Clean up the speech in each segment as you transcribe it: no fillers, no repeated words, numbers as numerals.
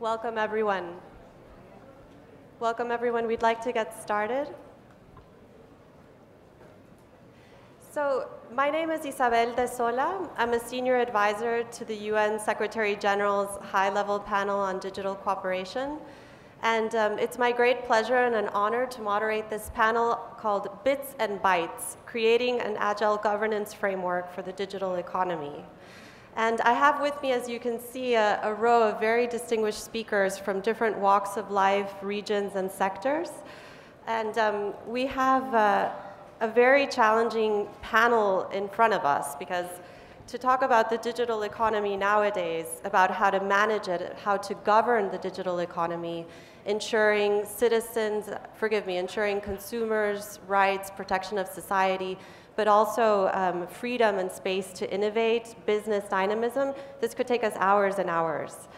Welcome, everyone. Welcome, everyone. We'd like to get started. So, my name is Isabel de Sola. I'm a senior advisor to the UN Secretary General's high-level panel on digital cooperation. And it's my great pleasure and an honor to moderate this panel called Bits and Bytes, Creating an Agile Governance Framework for the Digital Economy. And I have with me, as you can see, a row of very distinguished speakers from different walks of life, regions, and sectors. And we have a very challenging panel in front of us, because to talk about the digital economy nowadays, about how to manage it, how to govern the digital economy, ensuring ensuring consumers' rights, protection of society, but also freedom and space to innovate, business dynamism. This could take us hours and hours.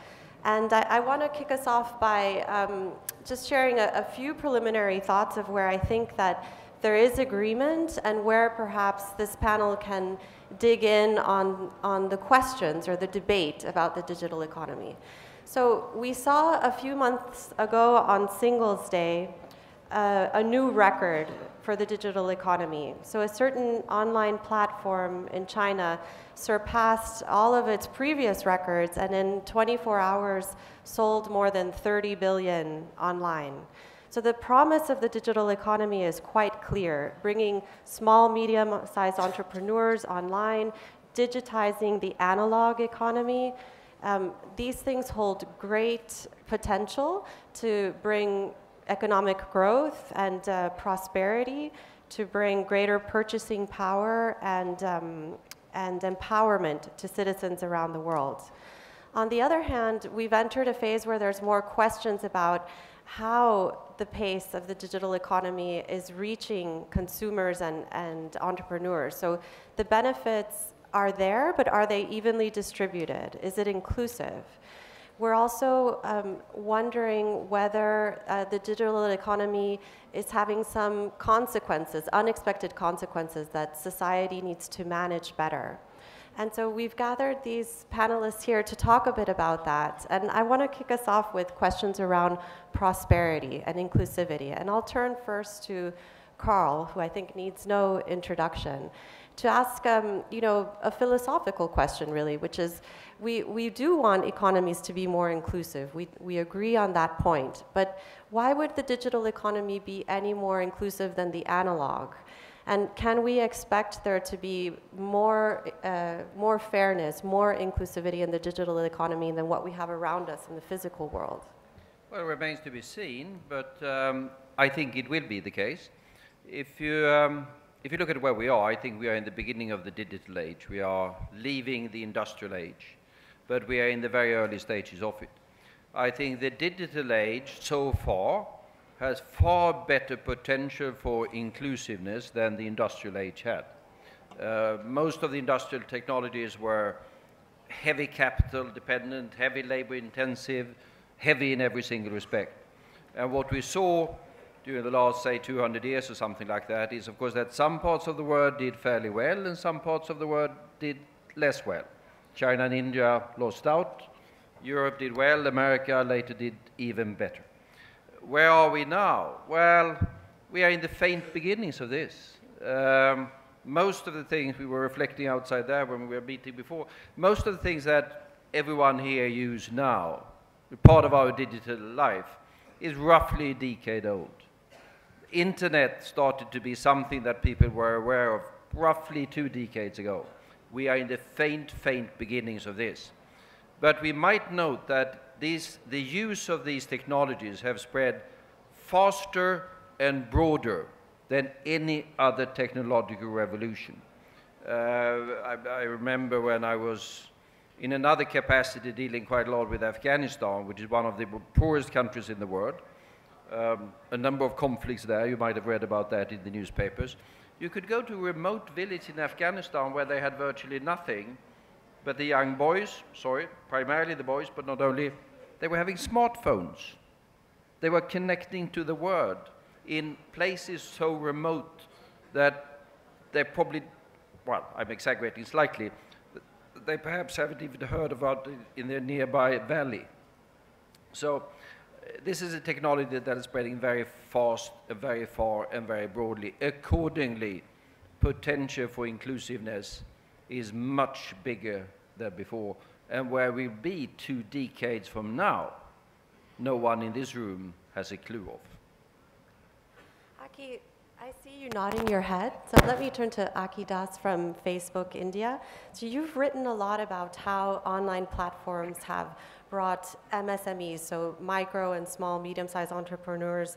And I want to kick us off by just sharing a few preliminary thoughts of where I think that there is agreement and where perhaps this panel can dig in on the questions or the debate about the digital economy. So we saw a few months ago on Singles Day a new record for the digital economy. So a certain online platform in China surpassed all of its previous records and in 24 hours sold more than 30 billion online. So the promise of the digital economy is quite clear, bringing small, medium-sized entrepreneurs online, digitizing the analog economy. These things hold great potential to bring economic growth and prosperity, to bring greater purchasing power and empowerment to citizens around the world. On the other hand, we've entered a phase where there's more questions about how the pace of the digital economy is reaching consumers and entrepreneurs. So the benefits are there, but are they evenly distributed? Is it inclusive? We're also wondering whether the digital economy is having some consequences, unexpected consequences that society needs to manage better. And so we've gathered these panelists here to talk a bit about that. And I want to kick us off with questions around prosperity and inclusivity. And I'll turn first to Carl, who I think needs no introduction, to ask a philosophical question, really, which is, we do want economies to be more inclusive. We agree on that point. But why would the digital economy be any more inclusive than the analog? And can we expect there to be more fairness, more inclusivity in the digital economy than what we have around us in the physical world? Well, it remains to be seen, but I think it will be the case. If you look at where we are, I think we are in the beginning of the digital age. We are leaving the industrial age, but we are in the very early stages of it. I think the digital age so far has far better potential for inclusiveness than the industrial age had. Most of the industrial technologies were heavy capital dependent, heavy labor intensive, heavy in every single respect. And what we saw during the last, say, 200 years or something like that is, of course, that some parts of the world did fairly well and some parts of the world did less well. China and India lost out. Europe did well. America later did even better. Where are we now? Well, we are in the faint beginnings of this. Most of the things we were reflecting outside there when we were meeting before, most of the things that everyone here uses now, part of our digital life, is roughly a decade old. Internet started to be something that people were aware of roughly 2 decades ago. We are in the faint beginnings of this. But we might note that the use of these technologies have spread faster and broader than any other technological revolution. I remember when I was in another capacity dealing quite a lot with Afghanistan, which is one of the poorest countries in the world. A number of conflicts there, you might have read about that in the newspapers. You could go to a remote village in Afghanistan where they had virtually nothing, but the young boys, primarily the boys, but not only, they were having smartphones. They were connecting to the world in places so remote that they probably, well, I'm exaggerating slightly, they perhaps haven't even heard about it in their nearby valley. So this is a technology that is spreading very fast, very far, and very broadly. Accordingly, potential for inclusiveness is much bigger than before. And where we'll be 2 decades from now, no one in this room has a clue of. Aki, I see you nodding your head. So let me turn to Aki Das from Facebook India. So you've written a lot about how online platforms have brought MSMEs, so micro and small, medium-sized entrepreneurs,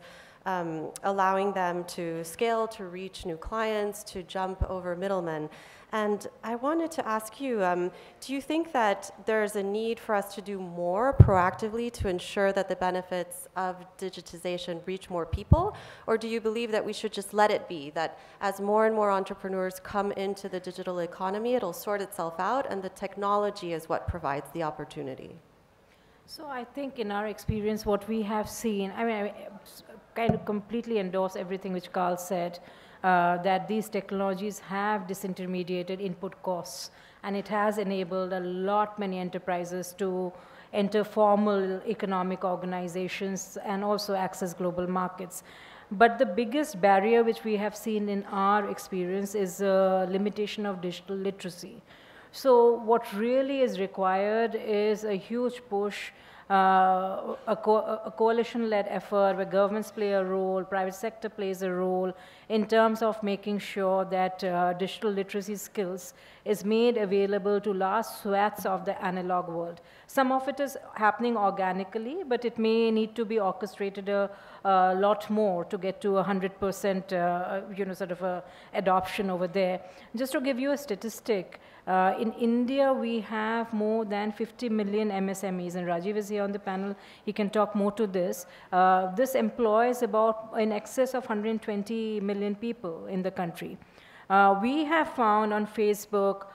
allowing them to scale, to reach new clients, to jump over middlemen. And I wanted to ask you, do you think that there's a need for us to do more proactively to ensure that the benefits of digitization reach more people? Or do you believe that we should just let it be, that as more and more entrepreneurs come into the digital economy, it'll sort itself out and the technology is what provides the opportunity? So I think in our experience, what we have seen, I kind of completely endorse everything which Carl said, that these technologies have disintermediated input costs, and it has enabled many enterprises to enter formal economic organizations and also access global markets. But the biggest barrier which we have seen in our experience is a limitation of digital literacy. So what really is required is a huge push, a coalition-led effort where governments play a role, private sector plays a role in terms of making sure that digital literacy skills is made available to large swaths of the analog world. Some of it is happening organically, but it may need to be orchestrated a lot more to get to 100% sort of a adoption over there. Just to give you a statistic, in India, we have more than 50 million MSMEs, and Rajiv is here on the panel. He can talk more to this. This employs about in excess of 120 million people in the country. We have found on Facebook,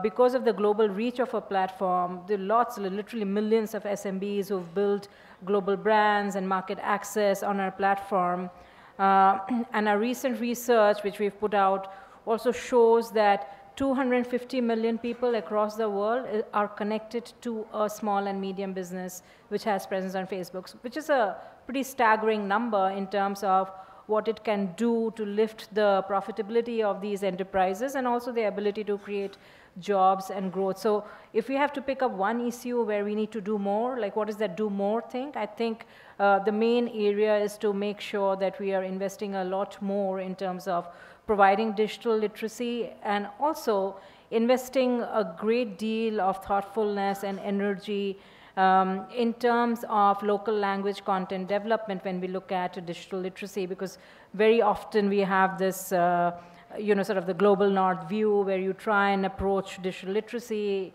because of the global reach of a platform, there are literally millions of SMBs who've built global brands and market access on our platform. And our recent research, which we've put out, also shows that 250 million people across the world are connected to a small and medium business which has presence on Facebook, which is a pretty staggering number in terms of what it can do to lift the profitability of these enterprises and also the ability to create jobs and growth. So if we have to pick up one issue where we need to do more, like what is that do more thing? I think the main area is to make sure that we are investing a lot more in terms of providing digital literacy and also investing a great deal of thoughtfulness and energy in terms of local language content development when we look at digital literacy, because very often we have this sort of the global north view where you try and approach digital literacy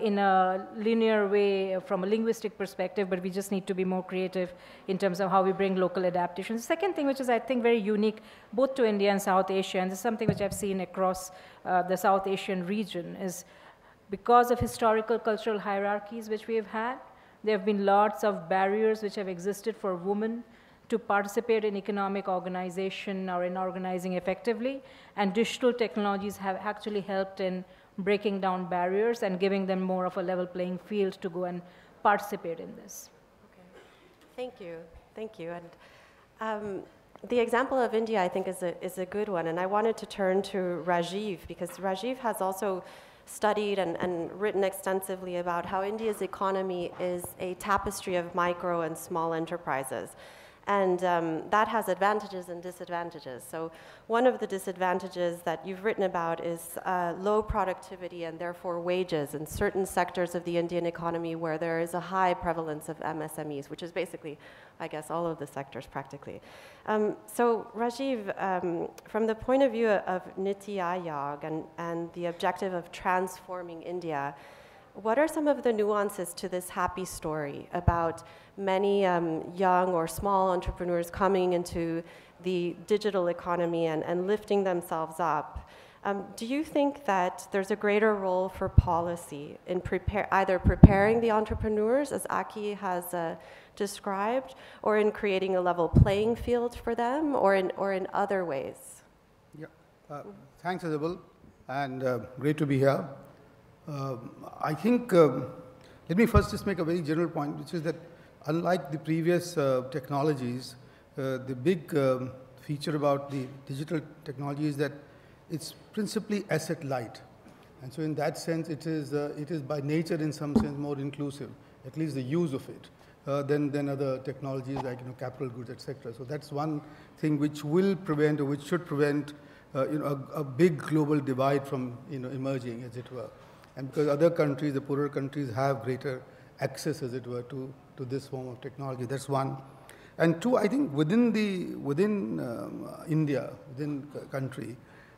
in a linear way from a linguistic perspective, but we just need to be more creative in terms of how we bring local adaptations. The second thing, which is I think very unique both to India and South Asia, and this is something which I've seen across the South Asian region, is because of historical cultural hierarchies which we have had, there have been lots of barriers which have existed for women to participate in economic organization or in organizing effectively, and digital technologies have actually helped in breaking down barriers and giving them more of a level playing field to go and participate in this. Okay. Thank you. Thank you. And the example of India, I think, is a good one. And I wanted to turn to Rajiv, because Rajiv has also studied and written extensively about how India's economy is a tapestry of micro and small enterprises. And that has advantages and disadvantages. So one of the disadvantages that you've written about is low productivity and therefore wages in certain sectors of the Indian economy where there is a high prevalence of MSMEs, which is basically, I guess, all of the sectors practically. So Rajiv, from the point of view of Niti Aayog and the objective of transforming India, what are some of the nuances to this happy story about many young or small entrepreneurs coming into the digital economy and lifting themselves up? Do you think that there's a greater role for policy in either preparing the entrepreneurs, as Aki has described, or in creating a level playing field for them, or in other ways? Yeah. Thanks, Isabel, and great to be here. I think, let me first just make a very general point, which is that unlike the previous technologies, the big feature about the digital technology is that it's principally asset light. And so in that sense, it is by nature in some sense more inclusive, at least the use of it, than other technologies like capital goods, etc. So that's one thing which will prevent, or which should prevent a big global divide from emerging, as it were. And because other countries, the poorer countries, have greater access, as it were, to this form of technology. That's one. And two, I think within India, within country,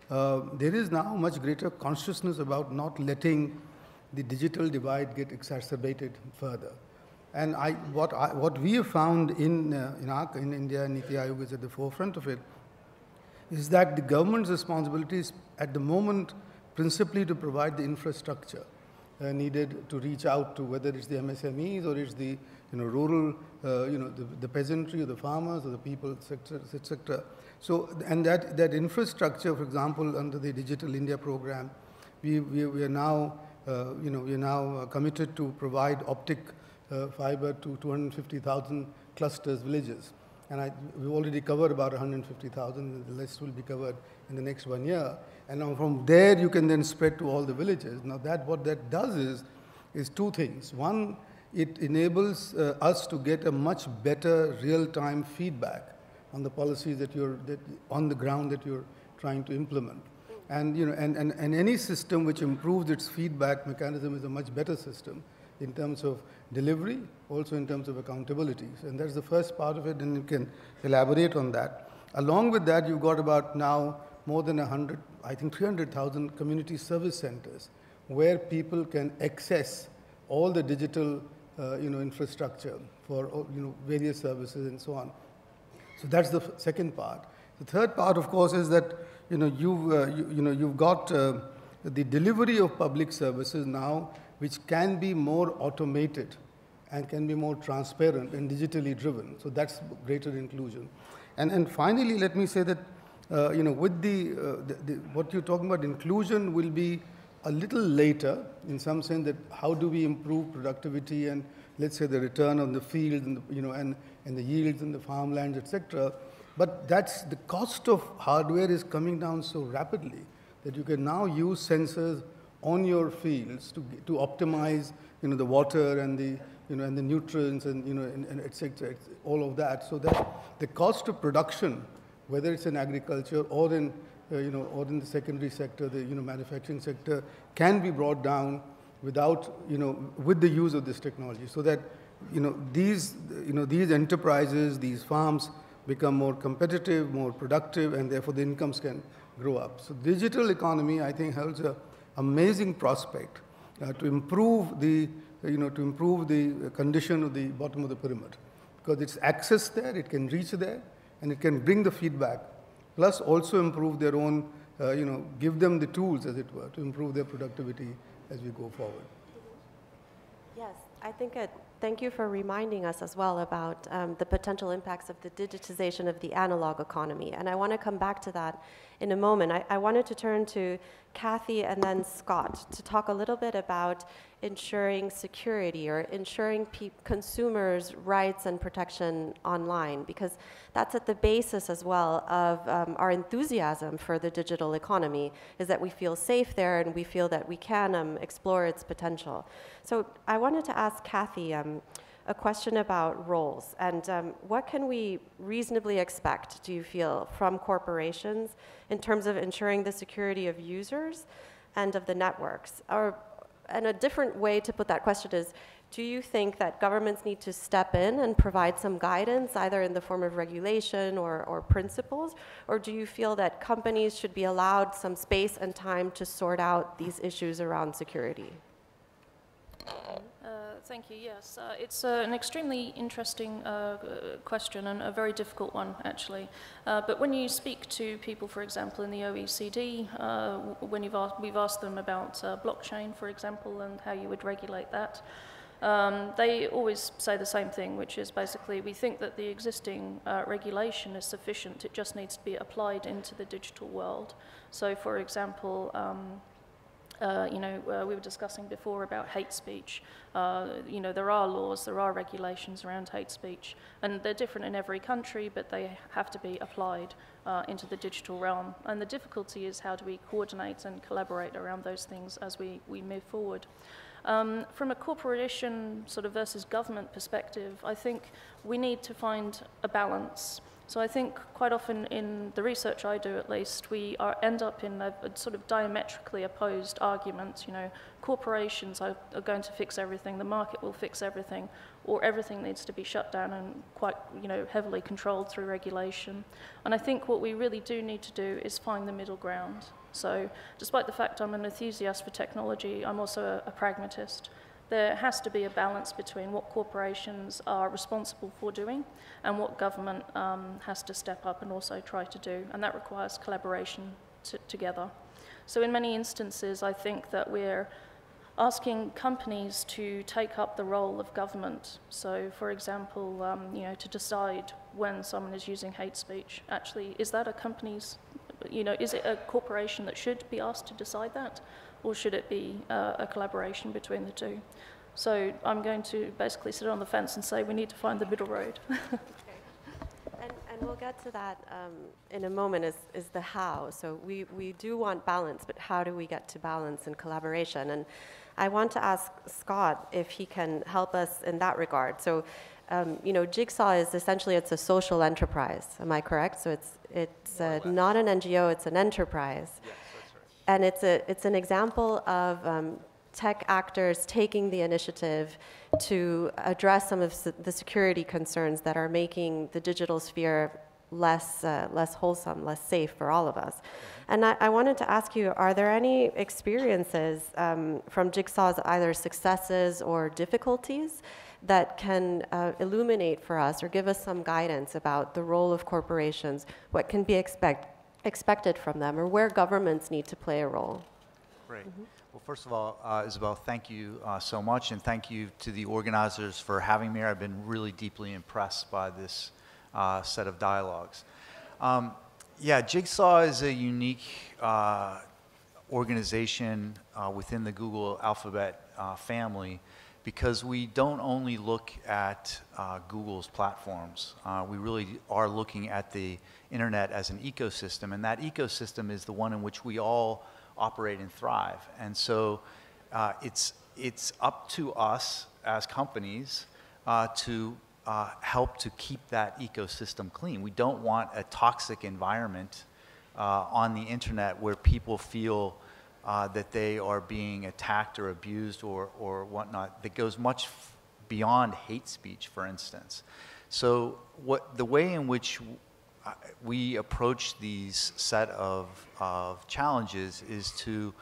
there is now much greater consciousness about not letting the digital divide get exacerbated further. And what we have found in India, and Niti Aayog is at the forefront of it, is that the government's responsibility is at the moment principally to provide the infrastructure needed to reach out to, whether it's the MSMEs or it's the rural, the peasantry or the farmers or the people, etc. So, and that infrastructure, for example, under the Digital India program, we are now committed to provide optic fiber to 250,000 clusters, villages. And we've already covered about 150,000. The rest will be covered in the next 1 year. And now from there, you can then spread to all the villages. Now, what that does is two things. One, it enables us to get a much better real-time feedback on the policies that on the ground that you're trying to implement. And and any system which improves its feedback mechanism is a much better system in terms of delivery, also in terms of accountability. And that's the first part of it, and you can elaborate on that. Along with that, you've got about now more than 100, I think 300,000 community service centers where people can access all the digital infrastructure for various services and so on. So that's the second part. The third part, of course, is that you've got the delivery of public services now, which can be more automated and can be more transparent and digitally driven. So that's greater inclusion. And finally, let me say that with what you're talking about, inclusion will be a little later, in some sense, that how do we improve productivity and, let's say, the return on the field and the yields in the farmlands, etc. But the cost of hardware is coming down so rapidly that you can now use sensors on your fields to optimize the water and the and the nutrients and etc. all of that, so that the cost of production, whether it's in agriculture or in or in the secondary sector, the manufacturing sector, can be brought down without with the use of this technology, so that these enterprises, these farms become more competitive, more productive, and therefore the incomes can grow up. So digital economy, I think, holds an amazing prospect to improve the condition of the bottom of the pyramid, because it's access there, it can reach there, and it can bring the feedback, plus also improve their own, give them the tools, as it were, to improve their productivity as we go forward. Yes, I think thank you for reminding us as well about the potential impacts of the digitization of the analog economy. And I want to come back to that in a moment. I wanted to turn to Kathy and then Scott to talk a little bit about ensuring security or ensuring consumers' rights and protection online, because that's at the basis as well of our enthusiasm for the digital economy, is that we feel safe there and we feel that we can explore its potential. So I wanted to ask Kathy a question about roles, and what can we reasonably expect, do you feel, from corporations in terms of ensuring the security of users and of the networks? And a different way to put that question is, do you think that governments need to step in and provide some guidance, either in the form of regulation or principles, or do you feel that companies should be allowed some space and time to sort out these issues around security? Thank you. Yes, it's an extremely interesting question and a very difficult one, actually. But when you speak to people, for example, in the OECD, when we've asked them about blockchain, for example, and how you would regulate that, they always say the same thing, which is basically we think that the existing regulation is sufficient. It just needs to be applied into the digital world. So, for example, We were discussing before about hate speech. There are laws, there are regulations around hate speech, and they're different in every country, but they have to be applied into the digital realm. And the difficulty is how do we coordinate and collaborate around those things as we move forward. From a corporation sort of versus government perspective, I think we need to find a balance. So I think quite often in the research I do, at least, we end up in a sort of diametrically opposed argument. Corporations are going to fix everything, the market will fix everything, or everything needs to be shut down and quite heavily controlled through regulation. And I think what we really do need to do is find the middle ground. So despite the fact I'm an enthusiast for technology, I'm also a pragmatist. There has to be a balance between what corporations are responsible for doing and what government has to step up and also try to do, and that requires collaboration together. So in many instances, I think that we're asking companies to take up the role of government. So for example, to decide when someone is using hate speech. Actually, is that a company's, is it a corporation that should be asked to decide that? Or should it be a collaboration between the two? So I'm going to basically sit on the fence and say we need to find the middle road. And we'll get to that in a moment, is the how. So we do want balance, but how do we get to balance and collaboration? And I want to ask Scott if he can help us in that regard. So, Jigsaw is essentially, it's a social enterprise. Am I correct? So it's not an NGO, it's an enterprise. Yes. And it's an example of tech actors taking the initiative to address some of the security concerns that are making the digital sphere less wholesome, less safe for all of us. And I wanted to ask you, are there any experiences from Jigsaw's either successes or difficulties that can illuminate for us or give us some guidance about the role of corporations, what can be expected from them, or where governments need to play a role? Great. Well, first of all, Isabel, thank you so much, and thank you to the organizers for having me here. I've been really deeply impressed by this set of dialogues. Jigsaw is a unique organization within the Google Alphabet family, because we don't only look at Google's platforms. We really are looking at the internet as an ecosystem, and that ecosystem is the one in which we all operate and thrive. And so it's up to us as companies to help to keep that ecosystem clean. We don't want a toxic environment on the internet where people feel that they are being attacked or abused or whatnot, that goes much beyond hate speech, for instance. So the way in which we approach these set of challenges is to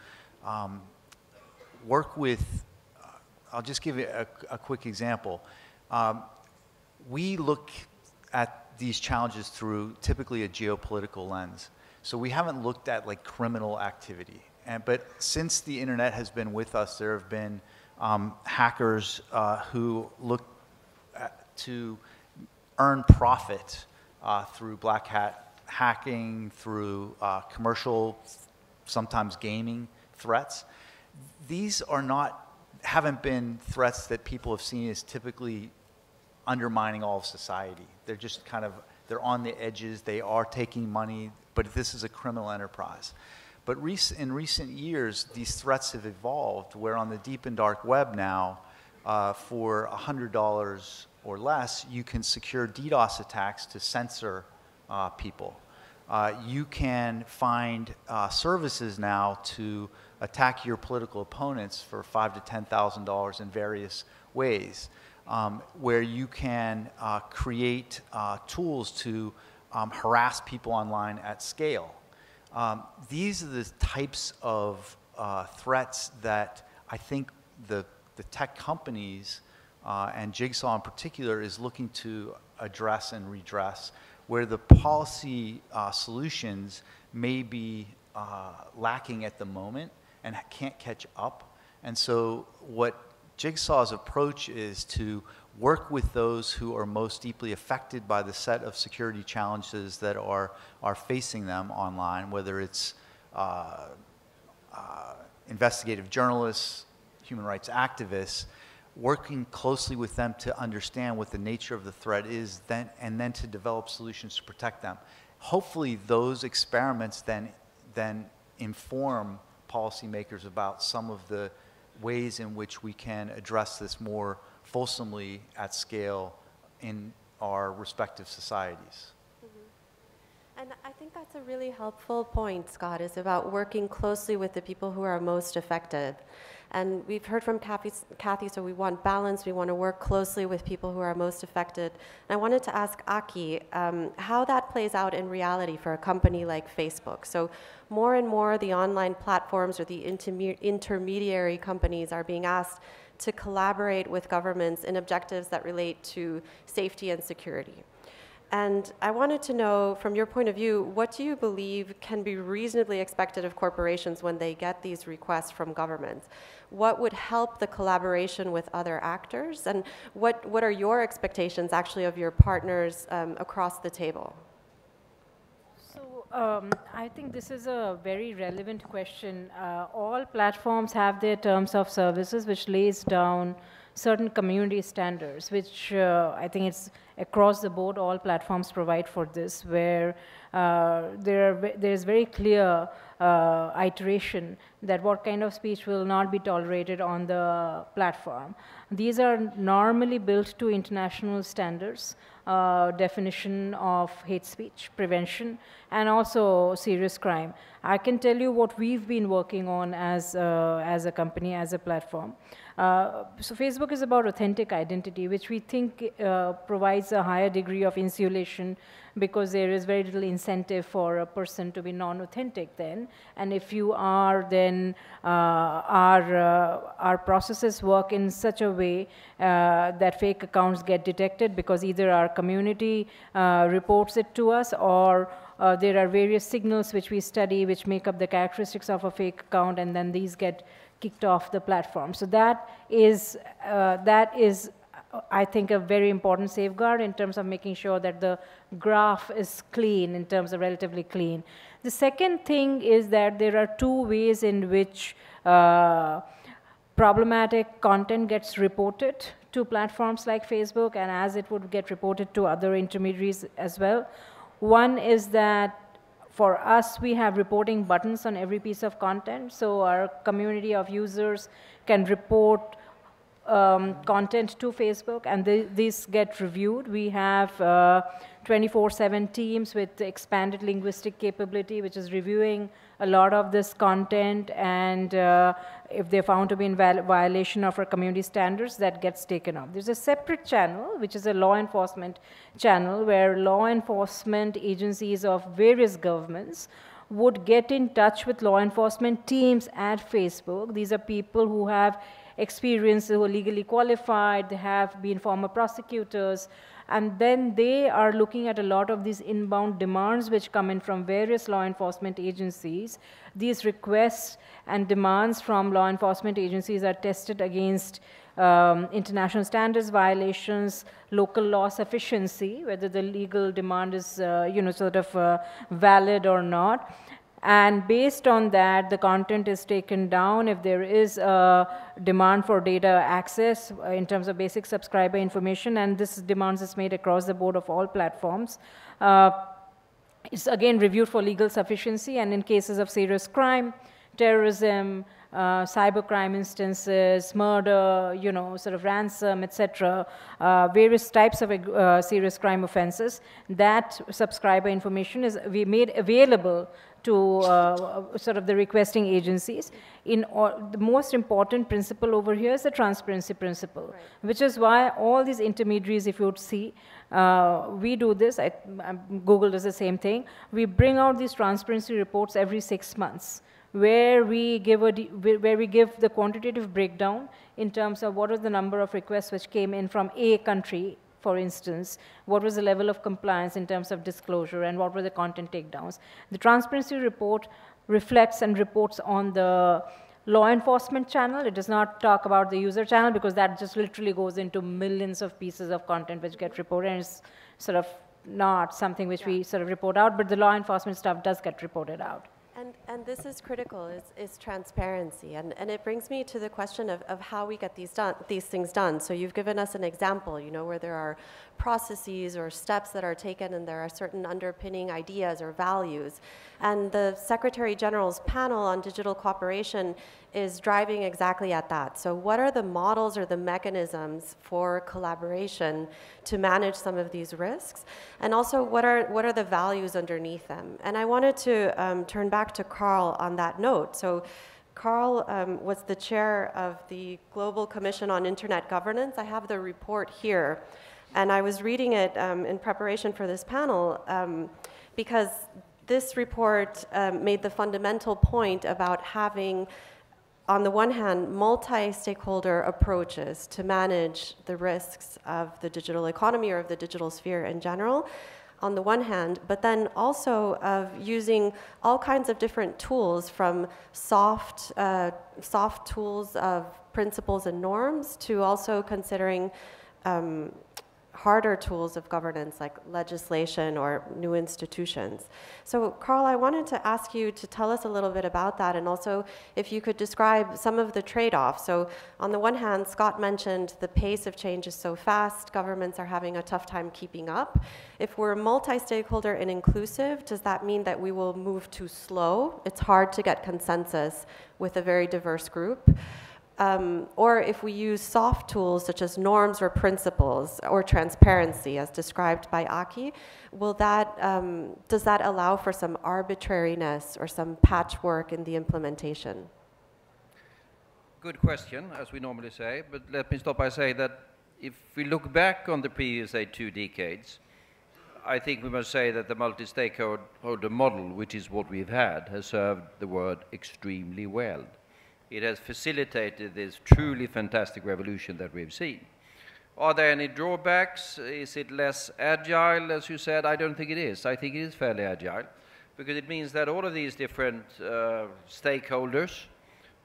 work with, I'll just give you a quick example. We look at these challenges through typically a geopolitical lens. So we haven't looked at like criminal activity. But since the internet has been with us, there have been hackers who look to earn profit through black hat hacking, through commercial, sometimes gaming threats. These haven't been threats that people have seen as typically undermining all of society. They're just they're on the edges, they are taking money, but this is a criminal enterprise. But in recent years, these threats have evolved, where on the deep and dark web now, for $100 or less, you can secure DDoS attacks to censor people. You can find services now to attack your political opponents for $5,000 to $10,000 in various ways, where you can create tools to harass people online at scale. These are the types of threats that I think the tech companies and Jigsaw in particular is looking to address and redress, where the policy solutions may be lacking at the moment and can't catch up. And so what Jigsaw's approach is to work with those who are most deeply affected by the set of security challenges that are facing them online, whether it's investigative journalists, human rights activists, working closely with them to understand what the nature of the threat is, and then to develop solutions to protect them. Hopefully those experiments then inform policymakers about some of the ways in which we can address this more fulsomely at scale in our respective societies. And I think that's a really helpful point, Scott, is about working closely with the people who are most affected. And we've heard from Kathy, so we want balance, we want to work closely with people who are most affected. And I wanted to ask Aki how that plays out in reality for a company like Facebook. So more and more the online platforms or the intermediary companies are being asked to collaborate with governments in objectives that relate to safety and security. And I wanted to know, from your point of view, what do you believe can be reasonably expected of corporations when they get these requests from governments? What would help the collaboration with other actors? And what are your expectations actually of your partners across the table? So I think this is a very relevant question. All platforms have their terms of services which lays down certain community standards, which I think it's across the board, all platforms provide for this, where there's very clear iteration that what kind of speech will not be tolerated on the platform. These are normally built to international standards, definition of hate speech, prevention, and also serious crime. I can tell you what we've been working on as a company, as a platform. So Facebook is about authentic identity, which we think provides a higher degree of insulation because there is very little incentive for a person to be non-authentic then. And if you are, then our processes work in such a way that fake accounts get detected because either our community reports it to us, or there are various signals which we study which make up the characteristics of a fake account, and then these get kicked off the platform. So that is I think, a very important safeguard in terms of making sure that the graph is clean, in terms of relatively clean. The second thing is that there are two ways in which problematic content gets reported to platforms like Facebook, and as it would get reported to other intermediaries as well. One is that for us, we have reporting buttons on every piece of content, so our community of users can report content to Facebook, and these get reviewed. We have 24/7 teams with expanded linguistic capability, which is reviewing a lot of this content, and if they're found to be in violation of our community standards, that gets taken off. There's a separate channel, which is a law enforcement channel, where law enforcement agencies of various governments would get in touch with law enforcement teams at Facebook. These are people who have experience, who are legally qualified, they have been former prosecutors, and then they are looking at a lot of these inbound demands which come in from various law enforcement agencies. These requests and demands from law enforcement agencies are tested against international standards violations, local law sufficiency, whether the legal demand is valid or not. And based on that, the content is taken down. If there is a demand for data access in terms of basic subscriber information, and this demands is made across the board of all platforms, it's again reviewed for legal sufficiency, and in cases of serious crime, terrorism, cybercrime instances, murder, ransom, etc., various types of serious crime offenses, that subscriber information is made available to the requesting agencies. The most important principle over here is the transparency principle, right, which is why all these intermediaries, if you would see, we do this, Google does the same thing. We bring out these transparency reports every 6 months, where we give the quantitative breakdown in terms of what was the number of requests which came in from a country, for instance, what was the level of compliance in terms of disclosure, and what were the content takedowns. The transparency report reflects and reports on the law enforcement channel. It does not talk about the user channel, because that just literally goes into millions of pieces of content which get reported, and it's not something which we report out, but the law enforcement stuff does get reported out. And this is critical, is transparency. And it brings me to the question of how we get these things done. So you've given us an example, you know, where there are processes or steps that are taken and there are certain underpinning ideas or values. And the Secretary General's panel on digital cooperation is driving exactly at that. So what are the models or the mechanisms for collaboration to manage some of these risks? And also, what are the values underneath them? And I wanted to turn back to Carl on that note. So Carl was the chair of the Global Commission on Internet Governance. I have the report here. And I was reading it in preparation for this panel because this report made the fundamental point about having, on the one hand, multi-stakeholder approaches to manage the risks of the digital economy or of the digital sphere in general, on the one hand, but then also of using all kinds of different tools, from soft tools of principles and norms to also considering harder tools of governance like legislation or new institutions. So Carl, I wanted to ask you to tell us a little bit about that, and also if you could describe some of the trade-offs. So on the one hand, Scott mentioned the pace of change is so fast, governments are having a tough time keeping up. If we're multi-stakeholder and inclusive, does that mean that we will move too slow? It's hard to get consensus with a very diverse group. Or if we use soft tools such as norms or principles or transparency as described by Aki, will that, does that allow for some arbitrariness or some patchwork in the implementation? Good question, as we normally say, but let me stop by saying that if we look back on the previous, say, 2 decades, I think we must say that the multi-stakeholder model, which is what we've had, has served the world extremely well. It has facilitated this truly fantastic revolution that we've seen. Are there any drawbacks? Is it less agile, as you said? I don't think it is. I think it is fairly agile, because it means that all of these different stakeholders,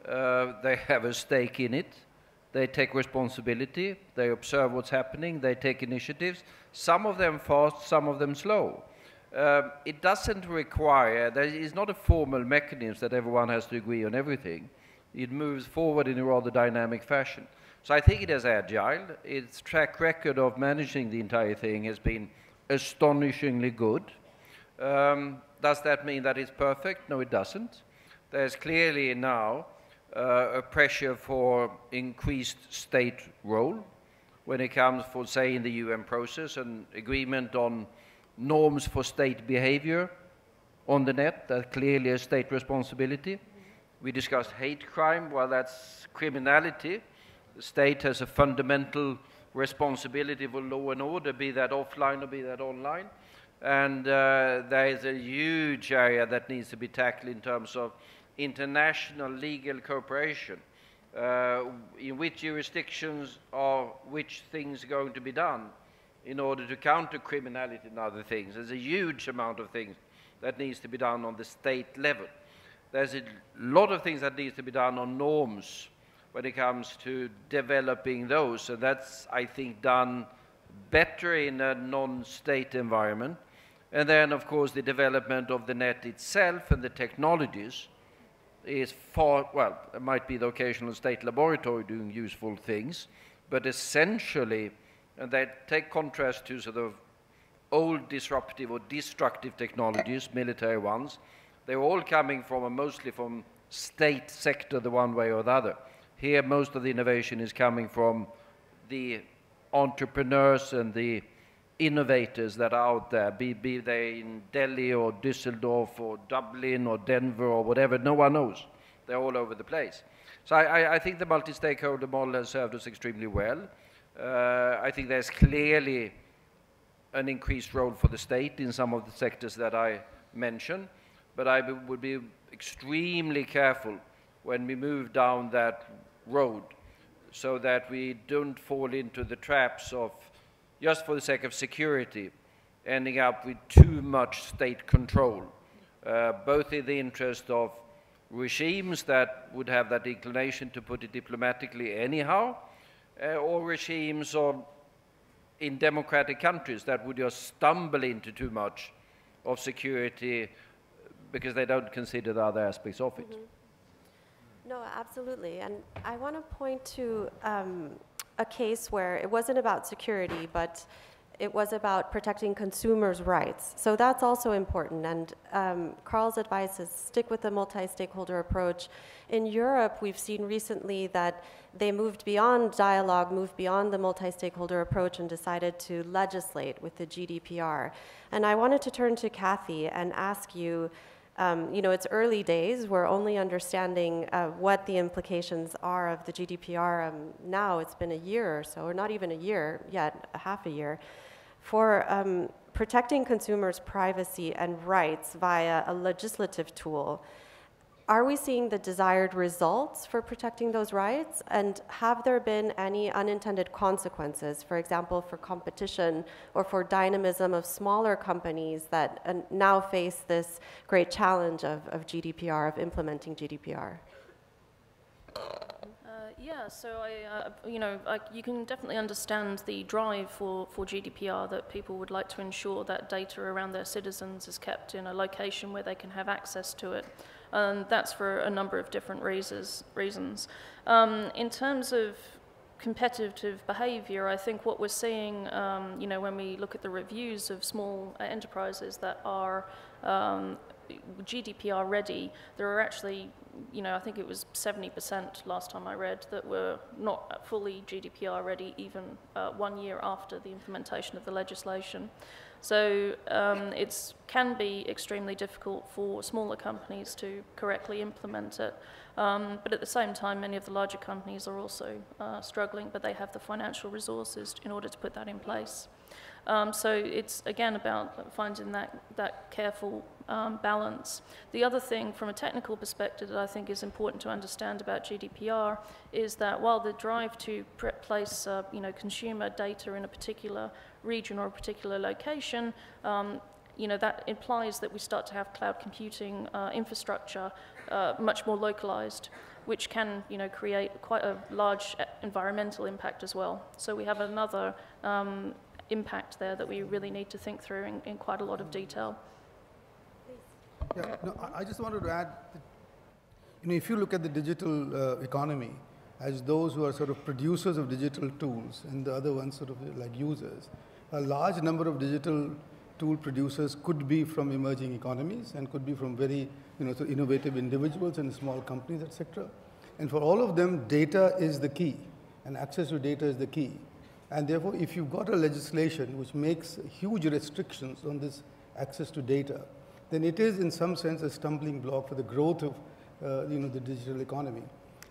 they have a stake in it. They take responsibility. They observe what's happening. They take initiatives. Some of them fast, some of them slow. It doesn't require, there is not a formal mechanism that everyone has to agree on everything. It moves forward in a rather dynamic fashion. So I think it is agile. Its track record of managing the entire thing has been astonishingly good. Does that mean that it's perfect? No, it doesn't. There's clearly now a pressure for increased state role when it comes for, say, in the UN process, an agreement on norms for state behavior on the net. That's clearly a state responsibility. We discussed hate crime. Well, that's criminality. The state has a fundamental responsibility for law and order, be that offline or be that online. And there is a huge area that needs to be tackled in terms of international legal cooperation. In which jurisdictions are which things going to be done in order to counter criminality and other things. There's a huge amount of things that needs to be done on the state level. There's a lot of things that needs to be done on norms when it comes to developing those. And that's, I think, done better in a non-state environment. And then, of course, the development of the net itself and the technologies is far, well, it might be the occasional state laboratory doing useful things, but essentially, and they take contrast to sort of old disruptive or destructive technologies, military ones. They're all coming from, mostly from state sector, the one way or the other. Here, most of the innovation is coming from the entrepreneurs and the innovators that are out there, be they in Delhi or Düsseldorf or Dublin or Denver or whatever, no one knows. They're all over the place. So I think the multi-stakeholder model has served us extremely well. I think there's clearly an increased role for the state in some of the sectors that I mentioned. But I would be extremely careful when we move down that road so that we don't fall into the traps of, just for the sake of security, ending up with too much state control, both in the interest of regimes that would have that inclination, to put it diplomatically, anyhow, or regimes in democratic countries that would just stumble into too much of security because they don't consider the other aspects of it. No, absolutely. And I want to point to a case where it wasn't about security, but it was about protecting consumers' rights. So that's also important. And Carl's advice is stick with the multi-stakeholder approach. In Europe, we've seen recently that they moved beyond dialogue, moved beyond the multi-stakeholder approach and decided to legislate with the GDPR. And I wanted to turn to Kathy and ask you, you know, it's early days. We're only understanding what the implications are of the GDPR now. It's been a year or so, or not even a year yet, half a year, for protecting consumers' privacy and rights via a legislative tool. Are we seeing the desired results for protecting those rights? And have there been any unintended consequences, for example, for competition or for dynamism of smaller companies that now face this great challenge of GDPR, of implementing GDPR? Yeah, so you can definitely understand the drive for GDPR, that people would like to ensure that data around their citizens is kept in a location where they can have access to it. And that's for a number of different reasons. In terms of competitive behavior, I think what we're seeing, when we look at the reviews of small enterprises that are GDPR ready, there are actually, I think it was 70% last time I read that were not fully GDPR ready even 1 year after the implementation of the legislation. So it can be extremely difficult for smaller companies to correctly implement it. But at the same time, many of the larger companies are also struggling, but they have the financial resources in order to put that in place. So it's, again, about finding that careful balance. The other thing, from a technical perspective, that I think is important to understand about GDPR is that while the drive to place consumer data in a particular region or a particular location, that implies that we start to have cloud computing infrastructure much more localized, which can create quite a large environmental impact as well. So we have another impact there that we really need to think through in quite a lot of detail. Yeah, no, I just wanted to add that, if you look at the digital economy as those who are sort of producers of digital tools and the other ones sort of like users, a large number of digital tool producers could be from emerging economies and could be from very so innovative individuals and small companies, etc. And for all of them, data is the key, and access to data is the key. And therefore, if you've got a legislation which makes huge restrictions on this access to data, then it is in some sense a stumbling block for the growth of the digital economy.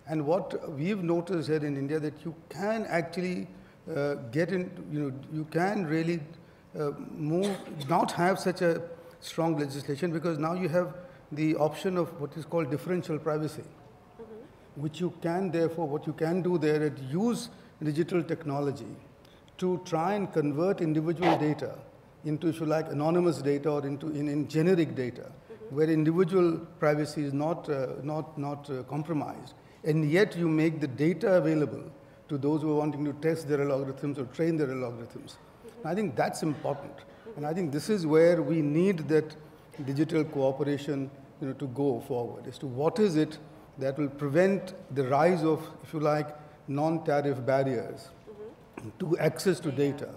And what we've noticed here in India, that you can actually get in, you can really not have such a strong legislation, because now you have the option of what is called differential privacy, which you can therefore, what you can do there is use digital technology to try and convert individual data into, if you like, anonymous data or in generic data, where individual privacy is not compromised, and yet you make the data available to those who are wanting to test their algorithms or train their algorithms. I think that's important, and I think this is where we need that digital cooperation, to go forward, as to what is it that will prevent the rise of, if you like, non-tariff barriers to access to data.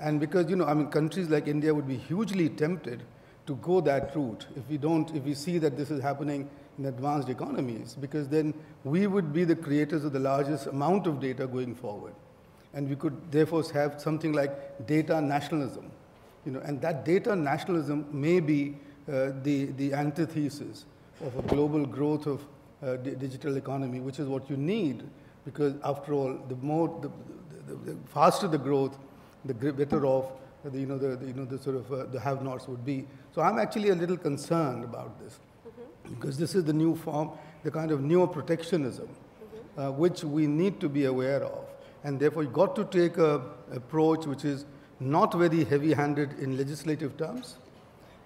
And because, countries like India would be hugely tempted to go that route if we see that this is happening in advanced economies, because then we would be the creators of the largest amount of data going forward. And we could therefore have something like data nationalism, and that data nationalism may be the antithesis of a global growth of digital economy, which is what you need, because after all, the faster the growth, the better off the have-nots would be. So I'm actually a little concerned about this, because this is the new form, the kind of neo-protectionism, which we need to be aware of, and therefore you've got to take an approach which is not very heavy-handed in legislative terms,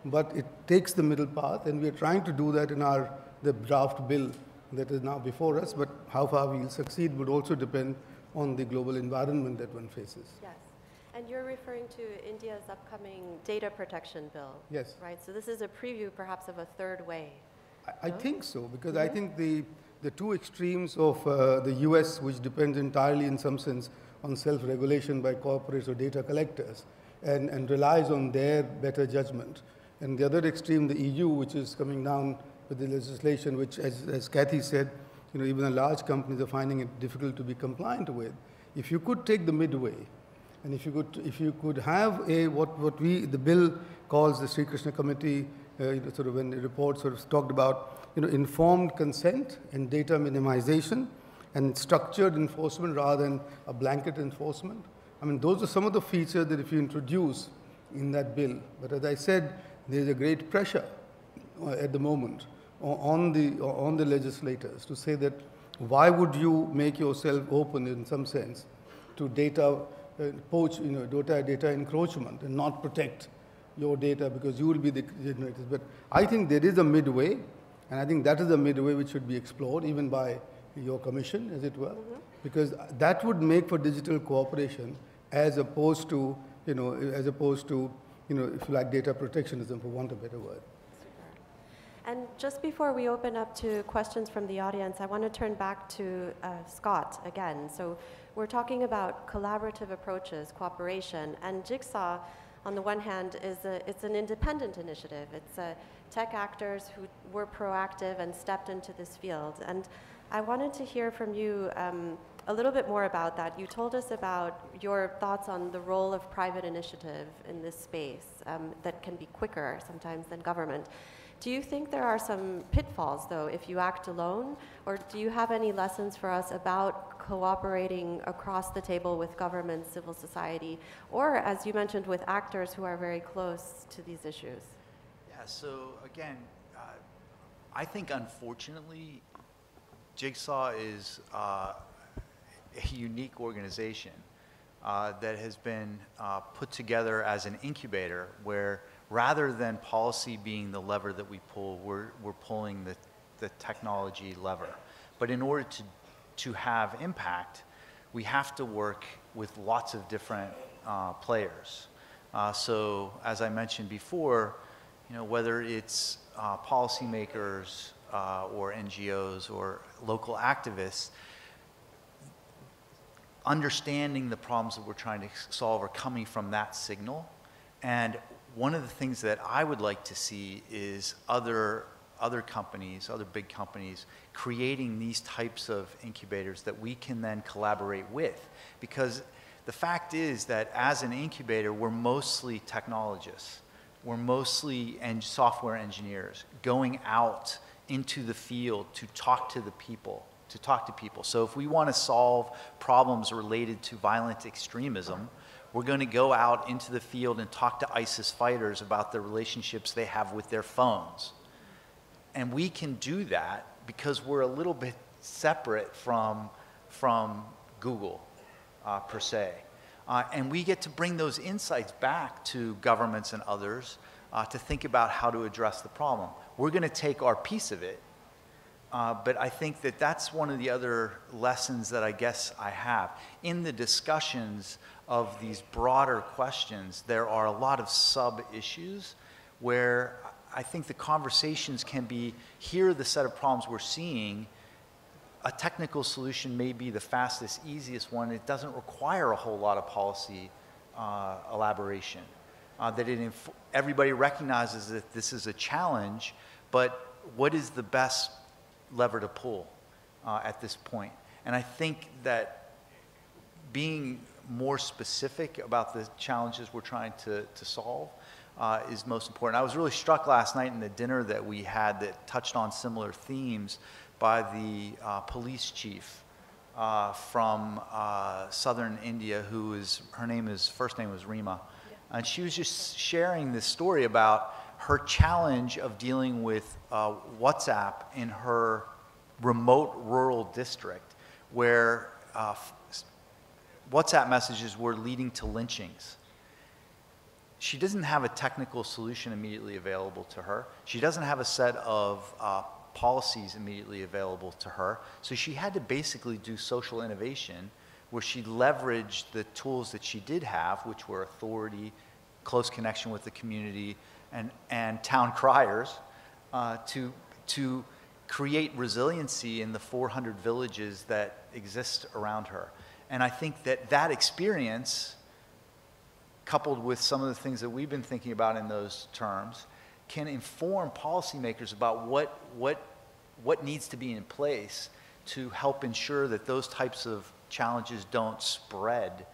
but it takes the middle path, and we are trying to do that in the draft bill that is now before us. But how far we'll succeed would also depend on the global environment that one faces. Yes. And you're referring to India's upcoming data protection bill? Yes. Right, so this is a preview perhaps of a third way. I No? think so, because I think the two extremes of the US, which depends entirely in some sense on self-regulation by corporates or data collectors, and relies on their better judgment. And the other extreme, the EU, which is coming down with the legislation, which, as Kathy said, even the large companies are finding it difficult to be compliant with. If you could take the midway, and if you could have the bill calls the Sri Krishna Committee, sort of when the report sort of talked about, informed consent and data minimization and structured enforcement rather than a blanket enforcement. I mean, those are some of the features that if you introduce in that bill. But as I said, there's a great pressure at the moment on the legislators to say that why would you make yourself open in some sense to data data encroachment and not protect your data because you will be the generators. But I think there is a midway, and I think that is a midway which should be explored even by your commission, as it were, because that would make for digital cooperation as opposed to, if you like, data protectionism, for want of a better word. And just before we open up to questions from the audience, I want to turn back to Scott again. So we're talking about collaborative approaches, cooperation, and Jigsaw, on the one hand, it's an independent initiative. It's tech actors who were proactive and stepped into this field. And I wanted to hear from you a little bit more about that. You told us about your thoughts on the role of private initiative in this space that can be quicker sometimes than government. Do you think there are some pitfalls, though, if you act alone? Or do you have any lessons for us about cooperating across the table with government, civil society, or, as you mentioned, with actors who are very close to these issues? Yeah, so again, I think unfortunately, Jigsaw is a unique organization that has been put together as an incubator where rather than policy being the lever that we pull, we're pulling the technology lever. But in order to have impact, we have to work with lots of different players. So as I mentioned before, whether it's policymakers or NGOs or local activists, understanding the problems that we're trying to solve are coming from that signal. And one of the things that I would like to see is other companies, other big companies, creating these types of incubators that we can then collaborate with. Because the fact is that as an incubator, we're mostly technologists. We're mostly software engineers going out into the field to talk to the people, So if we want to solve problems related to violent extremism, we're going to go out into the field and talk to ISIS fighters about the relationships they have with their phones. And we can do that because we're a little bit separate from Google, per se. And we get to bring those insights back to governments and others to think about how to address the problem. We're going to take our piece of it, but I think that that's one of the other lessons that I guess I have. In the discussions of these broader questions, there are a lot of sub-issues where I think the conversations can be, here are the set of problems we're seeing. A technical solution may be the fastest, easiest one. It doesn't require a whole lot of policy elaboration. Everybody recognizes that this is a challenge, but what is the best lever to pull at this point? And I think that being more specific about the challenges we're trying to solve is most important. I was really struck last night in the dinner that we had that touched on similar themes by the police chief from southern India, first name was Rima. Yeah. And she was just sharing this story about her challenge of dealing with WhatsApp in her remote rural district where WhatsApp messages were leading to lynchings. She doesn't have a technical solution immediately available to her. She doesn't have a set of policies immediately available to her. So she had to basically do social innovation where she leveraged the tools that she did have, which were authority, close connection with the community, and town criers, to create resiliency in the 400 villages that exist around her. And I think that experience, coupled with some of the things that we've been thinking about in those terms, can inform policymakers about what needs to be in place to help ensure that those types of challenges don't spread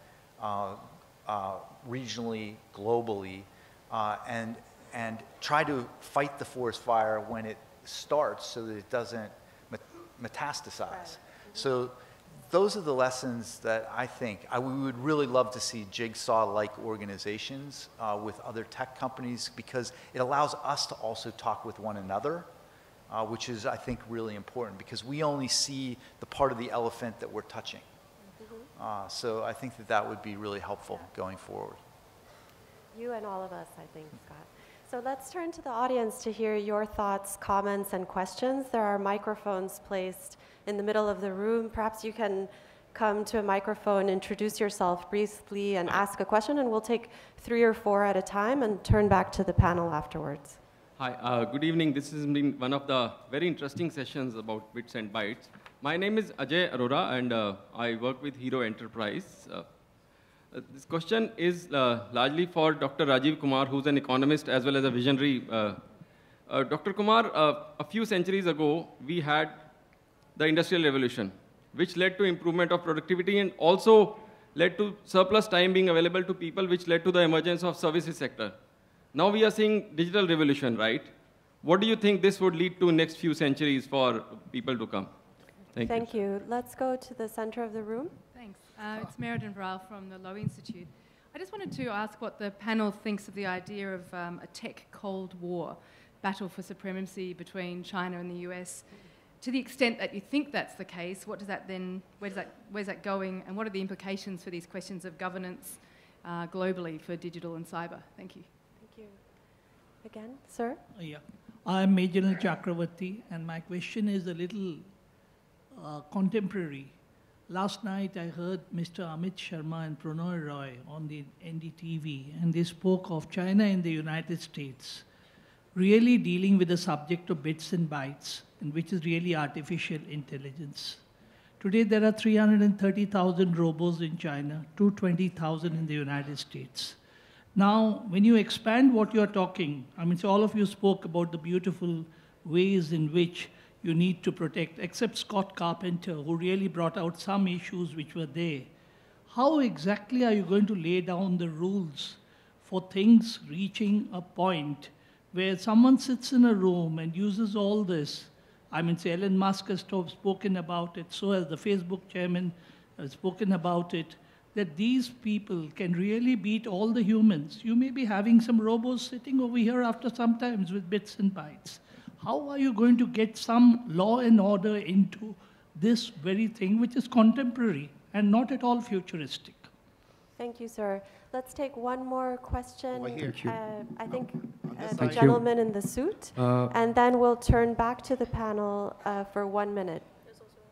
regionally, globally, and try to fight the forest fire when it starts so that it doesn't metastasize. Right. So those are the lessons that I think we would really love to see Jigsaw-like organizations with other tech companies, because it allows us to also talk with one another, which is, I think, really important, because we only see the part of the elephant that we're touching. So I think that would be really helpful going forward. You and all of us, I think, Scott. So let's turn to the audience to hear your thoughts, comments, and questions. There are microphones placed in the middle of the room. Perhaps you can come to a microphone, introduce yourself briefly, and ask a question, and we'll take 3 or 4 at a time and turn back to the panel afterwards. Hi, good evening. This has been one of the very interesting sessions about bits and bytes. My name is Ajay Arora, and I work with Hero Enterprise. This question is largely for Dr. Rajiv Kumar, who's an economist as well as a visionary. Dr. Kumar, a few centuries ago, we had the Industrial Revolution, which led to improvement of productivity and also led to surplus time being available to people, which led to the emergence of services sector. Now we are seeing digital revolution, right? What do you think this would lead to next few centuries for people to come? Thank you. Let's go to the center of the room. Thanks. It's Meriden Bral from the Lowy Institute. I just wanted to ask what the panel thinks of the idea of a tech Cold War, battle for supremacy between China and the US. To the extent that you think that's the case, what does that then, where's that going, and what are the implications for these questions of governance globally for digital and cyber? Thank you. Thank you. Again, sir? Yeah. I'm Mejanal Chakravarti, and my question is a little contemporary. Last night I heard Mr. Amit Sharma and Prannoy Roy on the NDTV, and they spoke of China and the United States really dealing with the subject of bits and bytes, and which is really artificial intelligence. Today there are 330,000 robots in China, 220,000 in the United States. Now, when you expand what you're talking, I mean, so all of you spoke about the beautiful ways in which you need to protect, except Scott Carpenter, who really brought out some issues which were there. How exactly are you going to lay down the rules for things reaching a point where someone sits in a room and uses all this? I mean, say Elon Musk has spoken about it, so has the Facebook chairman has spoken about it, that these people can really beat all the humans. You may be having some robots sitting over here after some times with bits and bytes. How are you going to get some law and order into this very thing, which is contemporary and not at all futuristic? Thank you, sir. Let's take one more question. Over here. Thank you. I think the gentleman in the suit, and then we'll turn back to the panel for 1 minute.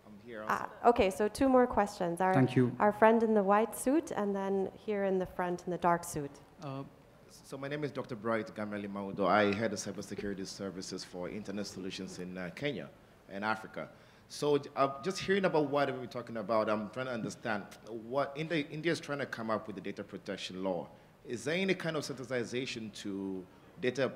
I'm here also. Okay, so 2 more questions. Thank you. Our friend in the white suit, and then here in the front in the dark suit. So my name is Dr. Bright Gamali Maudo. I head the cybersecurity services for internet solutions in Kenya and Africa. So just hearing about what we're talking about, I'm trying to understand what India is trying to come up with the data protection law. Is there any kind of sensitization to data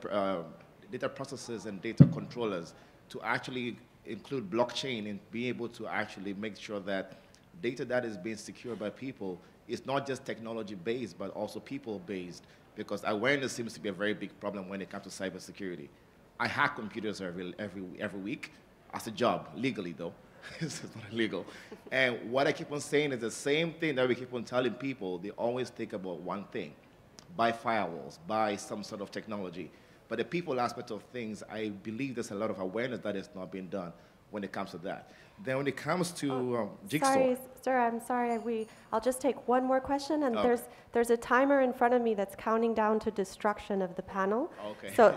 processors and data controllers to actually include blockchain and be able to actually make sure that data that is being secured by people is not just technology-based, but also people-based? Because awareness seems to be a very big problem when it comes to cybersecurity. I hack computers every week as a job, legally though. It's not illegal. And what I keep on saying is the same thing that we keep on telling people. They always think about one thing: buy firewalls, buy some sort of technology. But the people aspect of things, I believe there's a lot of awareness that is not being done. when it comes to that. Then when it comes to Jigsaw. Sorry, sir, I'm sorry. I'll just take one more question, and there's a timer in front of me that's counting down to destruction of the panel. Okay. So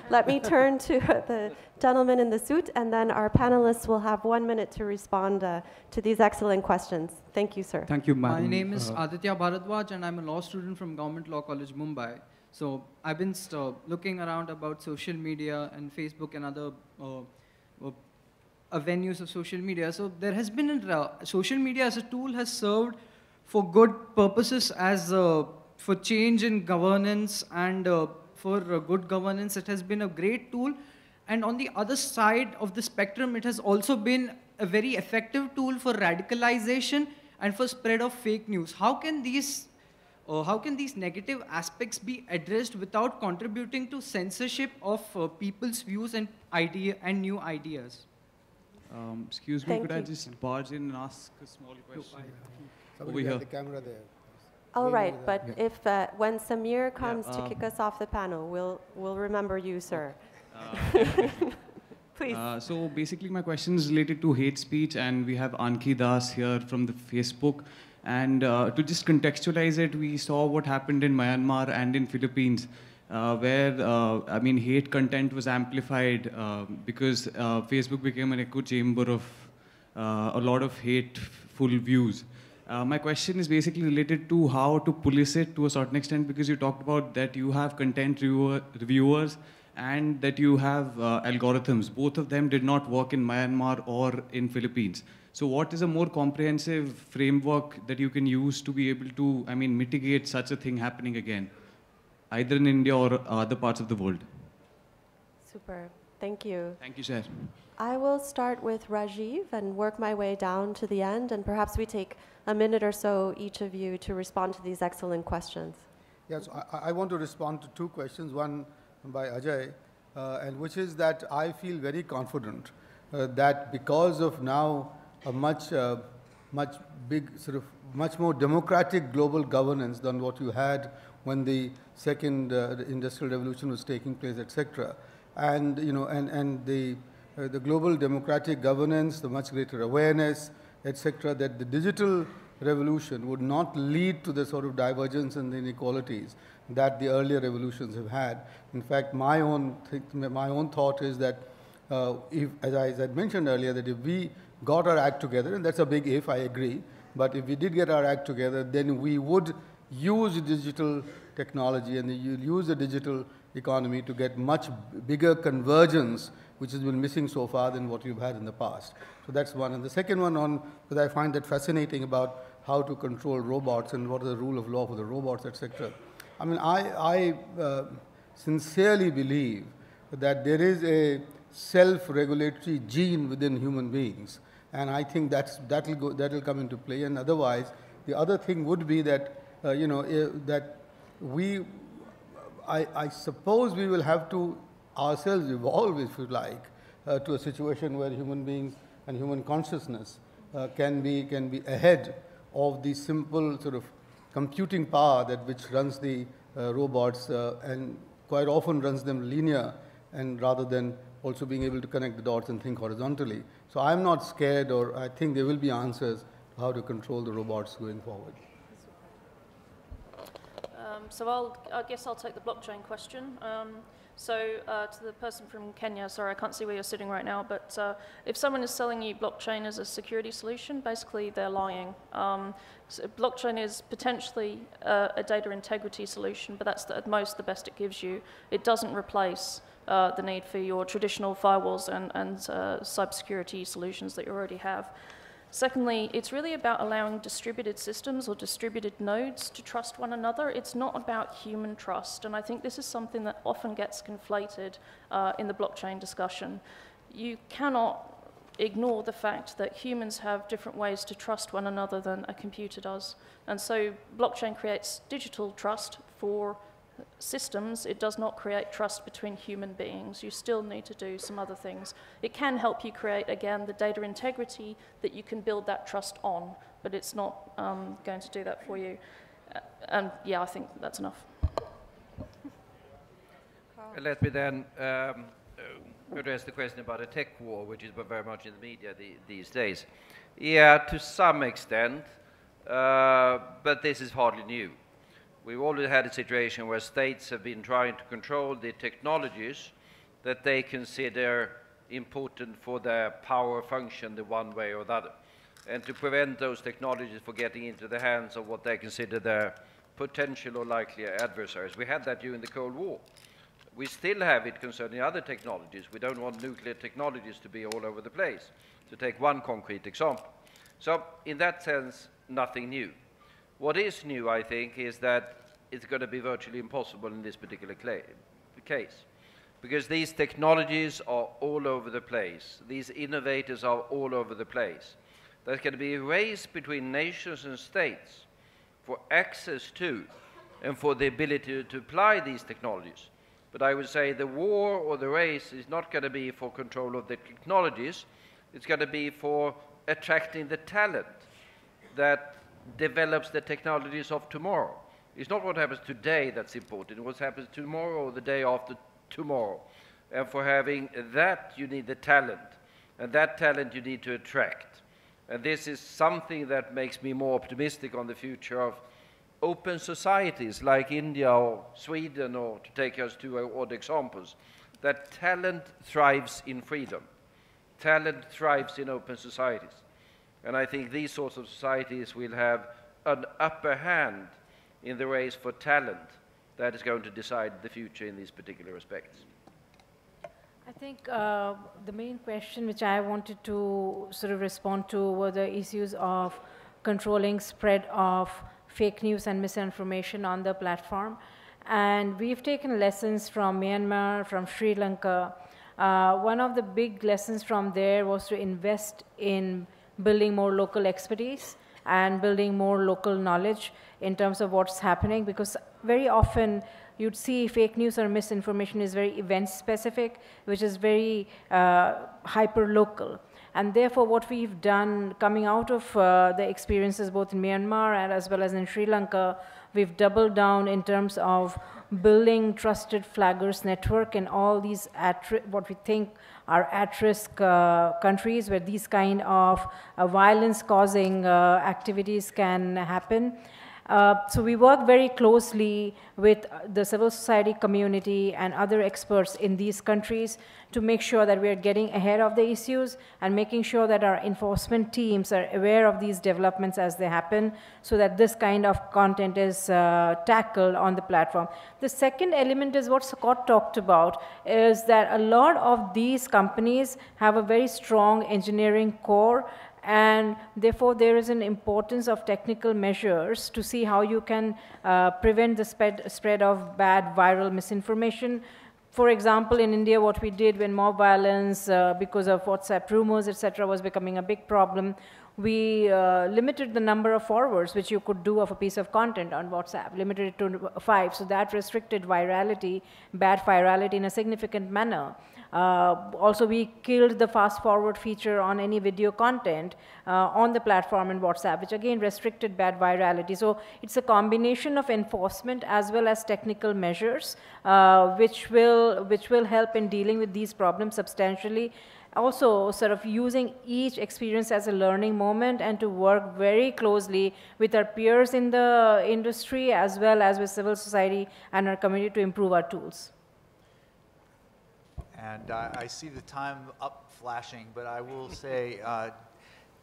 let me turn to the gentleman in the suit, and then our panelists will have 1 minute to respond to these excellent questions. Thank you, sir. Thank you, madam. My name is Aditya Bharadwaj, and I'm a law student from Government Law College, Mumbai. So I've been looking around about social media and Facebook and other venues of social media. So there has been social media as a tool has served for good purposes as for change in governance and for good governance. It has been a great tool. And on the other side of the spectrum, it has also been a very effective tool for radicalization and for spread of fake news. How can these negative aspects be addressed without contributing to censorship of people's views and new ideas? Excuse me, could I just barge in and ask a small question? Somebody got the camera there. All right, but if when Samir comes to kick us off the panel, we'll remember you, sir. Please. So basically, my question is related to hate speech, and we have Anki Das here from the Facebook. And to just contextualize it, we saw what happened in Myanmar and in Philippines, where hate content was amplified because Facebook became an echo chamber of a lot of hateful views. My question is basically related to how to police it to a certain extent, because you talked about that you have content reviewers and that you have algorithms. Both of them did not work in Myanmar or in Philippines. So what is a more comprehensive framework that you can use to be able to, mitigate such a thing happening again, either in India or other parts of the world? Super. Thank you. Thank you, sir. I will start with Rajiv and work my way down to the end, and perhaps we take a minute or so, each of you, to respond to these excellent questions. Yes, I want to respond to two questions, one by Ajay, and which is that I feel very confident that because of now a much more democratic global governance than what you had when the second industrial revolution was taking place, etc. And the global democratic governance, the much greater awareness, etc. That the digital revolution would not lead to the sort of divergence and inequalities that the earlier revolutions have had. In fact, my own thought is that as I had mentioned earlier, that if we got our act together, and that's a big if, I agree, but if we did get our act together, then we would use digital technology and use the digital economy to get much bigger convergence, which has been missing so far than what we've had in the past. So that's one. And the second one because I find that fascinating about how to control robots and what is the rule of law for the robots, etc. I sincerely believe that there is a self-regulatory gene within human beings, and I think that will come into play. And otherwise, the other thing would be that I suppose we will have to ourselves evolve, if you like, to a situation where human beings and human consciousness can be ahead of the simple sort of computing power which runs the robots and quite often runs them linear, and rather than also being able to connect the dots and think horizontally. So I'm not scared, or I think there will be answers to how to control the robots going forward. So I guess I'll take the blockchain question. To the person from Kenya, sorry, I can't see where you're sitting right now, but if someone is selling you blockchain as a security solution, basically they're lying. So blockchain is potentially a data integrity solution, but that's at most the best it gives you. It doesn't replace the need for your traditional firewalls and cybersecurity solutions that you already have. Secondly, it's really about allowing distributed systems or distributed nodes to trust one another. It's not about human trust, and I think this is something that often gets conflated in the blockchain discussion. You cannot ignore the fact that humans have different ways to trust one another than a computer does. And so blockchain creates digital trust for systems. It does not create trust between human beings. You still need to do some other things. It can help you create, again, the data integrity that you can build that trust on, but it's not going to do that for you. And yeah, I think that's enough. Let me then address the question about a tech war, which is very much in the media these days. Yeah, to some extent, but this is hardly new. We've already had a situation where states have been trying to control the technologies that they consider important for their power function the one way or the other, and to prevent those technologies from getting into the hands of what they consider their potential or likely adversaries. We had that during the Cold War. We still have it concerning other technologies. We don't want nuclear technologies to be all over the place, to take one concrete example. So in that sense, nothing new. What is new, I think, is that it's going to be virtually impossible in this particular case, because these technologies are all over the place. These innovators are all over the place. There's going to be a race between nations and states for access to and for the ability to apply these technologies. But I would say the war or the race is not going to be for control of the technologies. It's going to be for attracting the talent that develops the technologies of tomorrow. It's not what happens today that's important. It's what happens tomorrow or the day after tomorrow. And for having that, you need the talent. And that talent you need to attract. And this is something that makes me more optimistic on the future of open societies like India or Sweden, or to take us to odd examples, that talent thrives in freedom. Talent thrives in open societies. And I think these sorts of societies will have an upper hand in the race for talent that is going to decide the future in these particular respects. I think the main question which I wanted to sort of respond to were the issues of controlling spread of fake news and misinformation on the platform. And we've taken lessons from Myanmar, from Sri Lanka. One of the big lessons from there was to invest in building more local expertise and building more local knowledge in terms of what's happening, because very often you'd see fake news or misinformation is very event-specific, which is very hyper-local. And therefore, what we've done coming out of the experiences both in Myanmar and as well as in Sri Lanka, we've doubled down in terms of building trusted flaggers network in all these what we think are at-risk countries where these kind of violence-causing activities can happen. So we work very closely with the civil society community and other experts in these countries to make sure that we are getting ahead of the issues and making sure that our enforcement teams are aware of these developments as they happen, so that this kind of content is tackled on the platform. The second element is what Scott talked about, is that a lot of these companies have a very strong engineering core, and therefore there is an importance of technical measures to see how you can prevent the spread of bad viral misinformation. For example, in India, what we did when mob violence because of WhatsApp rumors, etc., was becoming a big problem, we limited the number of forwards which you could do of a piece of content on WhatsApp, limited it to 5. So that restricted virality, bad virality in a significant manner. Also, we killed the fast forward feature on any video content on the platform in WhatsApp, which again restricted bad virality. So it's a combination of enforcement as well as technical measures, which will help in dealing with these problems substantially. Also, sort of using each experience as a learning moment and to work very closely with our peers in the industry as well as with civil society and our community to improve our tools. And I see the time up flashing, but I will say,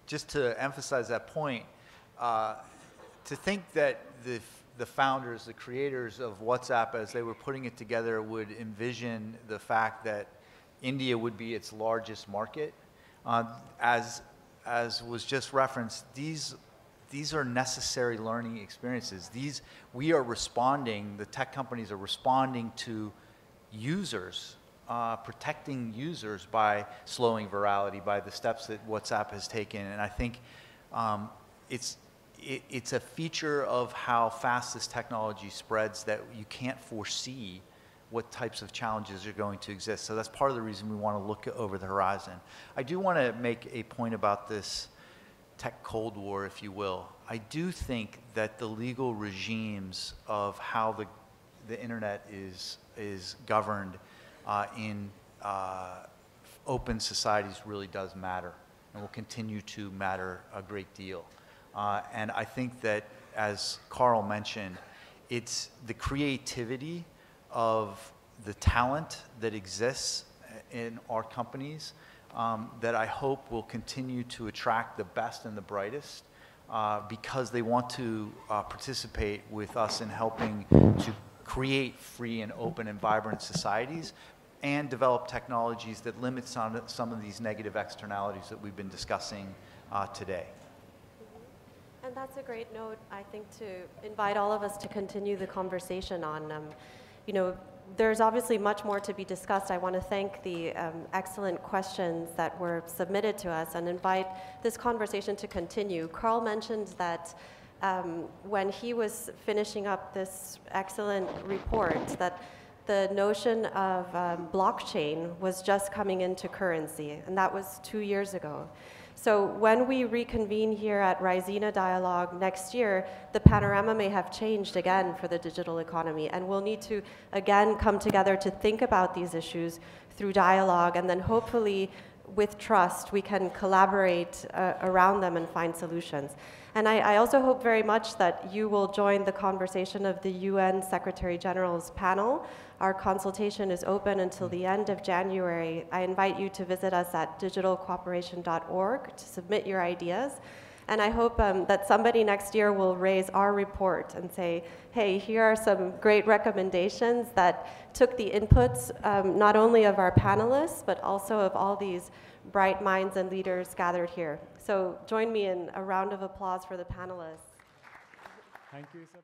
just to emphasize that point, to think that the founders, the creators of WhatsApp, as they were putting it together, would envision the fact that India would be its largest market, as was just referenced, these are necessary learning experiences. We are responding, the tech companies are responding to users, protecting users by slowing virality, by the steps that WhatsApp has taken. And I think it's a feature of how fast this technology spreads that you can't foresee what types of challenges are going to exist. So that's part of the reason we want to look over the horizon. I do want to make a point about this tech Cold War, if you will. I do think that the legal regimes of how the internet is governed in open societies really does matter and will continue to matter a great deal. And I think that, as Carl mentioned, it's the creativity of the talent that exists in our companies that I hope will continue to attract the best and the brightest because they want to participate with us in helping to create free and open and vibrant societies and develop technologies that limit some of these negative externalities that we've been discussing today. And that's a great note, I think, to invite all of us to continue the conversation on. You know, there's obviously much more to be discussed. I want to thank the excellent questions that were submitted to us and invite this conversation to continue. Carl mentioned that when he was finishing up this excellent report, that the notion of blockchain was just coming into currency, and that was 2 years ago. So when we reconvene here at Raisina Dialogue next year, the panorama may have changed again for the digital economy, and we'll need to again come together to think about these issues through dialogue, and then hopefully with trust we can collaborate around them and find solutions. And I also hope very much that you will join the conversation of the UN Secretary General's panel. Our consultation is open until the end of January. I invite you to visit us at digitalcooperation.org to submit your ideas. And I hope that somebody next year will raise our report and say, hey, here are some great recommendations that took the inputs not only of our panelists, but also of all these bright minds and leaders gathered here. So join me in a round of applause for the panelists. Thank you, Isabel.